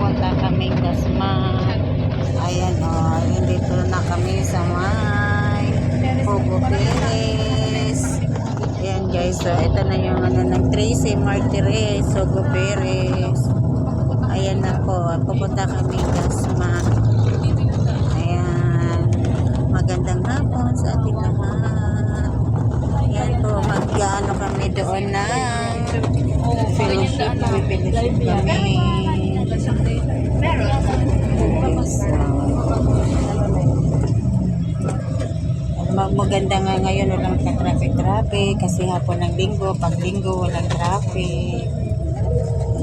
pupunta kami Dasma. Ayan o, dito na kami sa may Pogo Perez. Ayan guys, so ito na yung ng Tracy Martires, Pogo Perez. Ayan na po, pupunta kami Dasma. Ayan, magandang hapon sa ating lahat. Ayan po, mag-ano kami doon na fellowship, fellowship kami. Maganda nga ngayon, walang ka-traffic kasi hapon ng linggo, pag linggo walang traffic.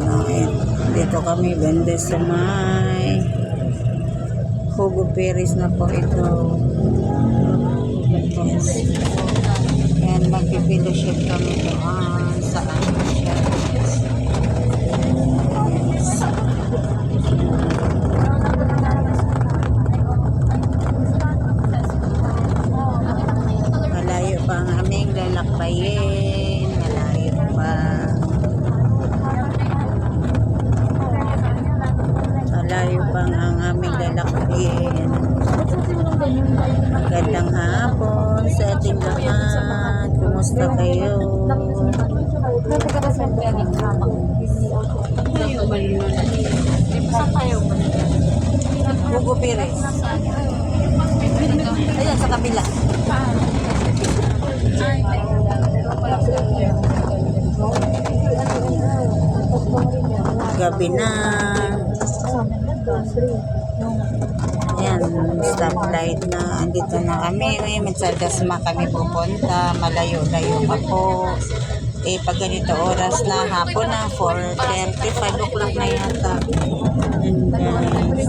Ayan, dito kami banda sa may Pogo Perez na po ito. Yes. Ayan, mag-fellowship kami doon sa ano siya. Malayo pa ang aming lalakbayin. Malayo pa. Malayo pa ang aming lalakbayin. Magandang hapon sa ating lahat. Kumusta kayo? Pogo Perez. Ayan, sa kabila. Gabi na. Ayan, stoplight na. Andito na kami. Ngayon, sa Dasma kami pupunta. Malayo-layo pa po. Eh, pag ganito oras na, hapon na, 4:30, 5 o'clock na yata. And guys,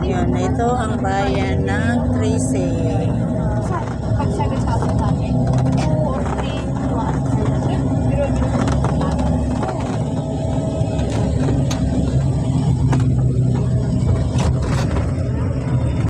yun, ito ang bayan ng Tracy.